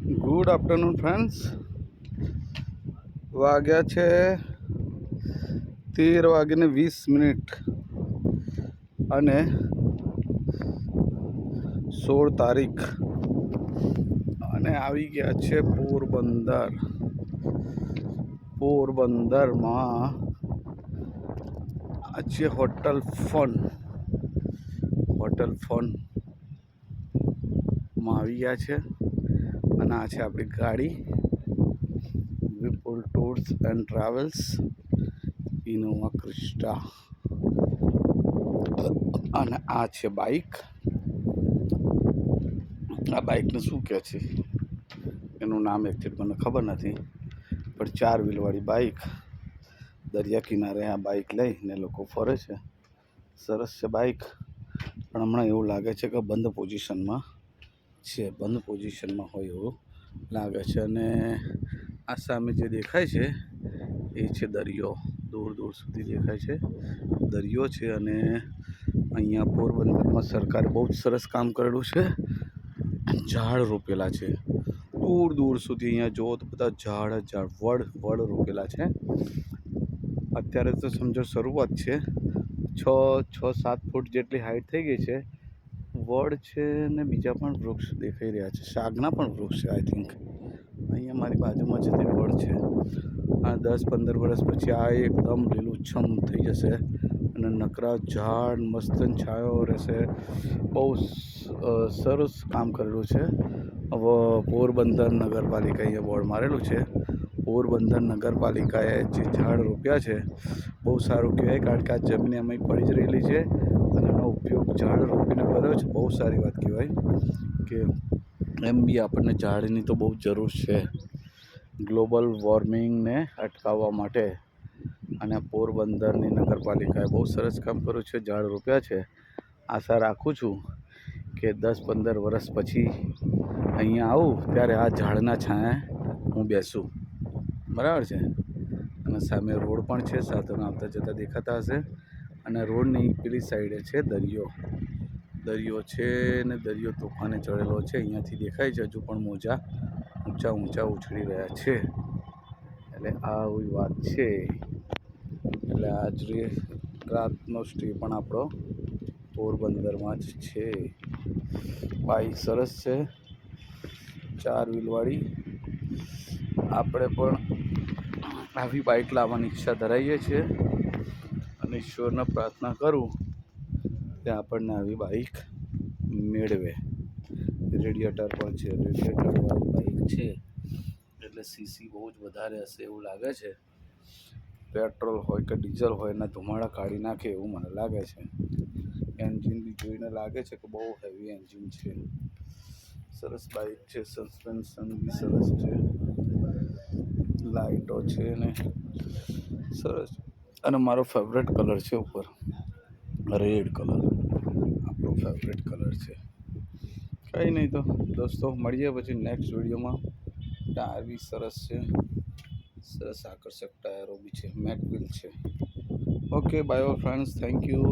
Good afternoon friends. વાગ્યા છે 13:20 અને 16 તારીખ અને આવી ગયા છે પોરબંદરમાં આ છે હોટલ ફનમાં આવી ગયા છે. અને આ છે આપણી ગાડી Vipul tours and travels Innova Crysta. અને આ છે બાઇક. આ બાઇકને શું કહે છે એનું નામ એકચ્યુઅલી મને ખબર નથી, પણ 4 વ્હીલવાળી બાઇક. દરિયા કિનારે આ બાઇક લઈને લોકો ફરે છે. સરસ છે બાઇક, પણ હમણાં એવું લાગે છે કે બંધ પોઝિશનમાં હોય એવું લાગે છે. અને આ સામે જે દેખાય છે એ છે દરિયો. દૂર સુધી દેખાય છે દરિયો છે. અને અહીંયા પોરબંદરમાં સરકારે બહુ જ સરસ કામ કરેલું છે. ઝાડ રોપેલા છે દૂર સુધી. અહીંયા જુઓ તો બધા ઝાડ વડ રોપેલા છે. અત્યારે તો સમજો શરૂઆત છે, 6-7 ફૂટ જેટલી હાઈટ થઈ ગઈ છે. વડ છે ને બીજા પણ વૃક્ષ દેખાઈ રહ્યા છે. શાકના પણ વૃક્ષ છે આઈ થિંક. અહીંયા મારી બાજુમાં છે તે વડ છે. આ 10-15 વર્ષ પછી આ એકદમ લીલુંછમ થઈ જશે અને નકરા ઝાડ મસ્ત છાયો રહેશે. બહુ સરસ કામ કરેલું છે. હવે પોરબંદર નગરપાલિકા અહીંયા બોર્ડ મારેલું છે. પોરબંદર નગરપાલિકાએ જે ઝાડ રોપ્યા છે બહુ સારું કહેવાય, કારણ કે આ જમીન એમાં પડી જ રહેલી છે અને એનો ઉપયોગ ઝાડ રોપીને કર્યો છે. બહુ સારી વાત કહેવાય કે એમ બી આપણને ઝાડની તો બહુ જરૂર છે ગ્લોબલ વોર્મિંગને અટકાવવા માટે. અને પોરબંદરની નગરપાલિકાએ બહુ સરસ કામ કર્યું છે, ઝાડ રોપ્યા છે. આશા રાખું છું કે 10-15 વર્ષ પછી અહીંયા આવું ત્યારે આ ઝાડના છાંયે હું બેસું. બરાબર છે. અને સામે રોડ પણ છે, સાધનો આવતા જતા દેખાતા હશે. અને રોડની પેલી સાઈડે છે દરિયો છે ને દરિયો તોફાને ચડેલો છે. અહીંયાથી દેખાય છે હજુ પણ મોજા ઊંચા ઉછળી રહ્યા છે. એટલે આવી વાત છે. એટલે આજ રાતનો સ્ટે પણ આપણો પોરબંદરમાં જ છે. બાઇક સરસ છે 4 વ્હીલવાળી. આપણે પણ આવી બાઇક લાવવાની ઈચ્છા ધરાવીએ છીએ અને ઈશ્વરને પ્રાર્થના કરું કે આપણને આવી બાઇક મેળવે. રેડિયેટર પણ છે, રેડિયેટરવાળી બાઇક છે એટલે સીસી બહુ જ વધારે હશે એવું લાગે છે. પેટ્રોલ હોય કે ડીઝલ હોય એના ધુમાડા કાઢી નાખે એવું મને લાગે છે. એન્જિન બી જોઈને લાગે છે કે બહુ હેવી એન્જિન છે. સરસ બાઇક છે, સસ્પેન્શન બી સરસ છે, લાઇટો છે ને સરસ. અને મારો ફેવરેટ કલર છે ઉપર રેડ કલર, આપણો ફેવરેટ કલર છે. કંઈ નહીં તો દોસ્તો, મળીએ પછી નેક્સ્ટ વિડીયોમાં. ટાયર બી સરસ છે, સરસ આકર્ષક ટાયરો બી છે, મેકવિલ છે. Okay bye all friends, thank you.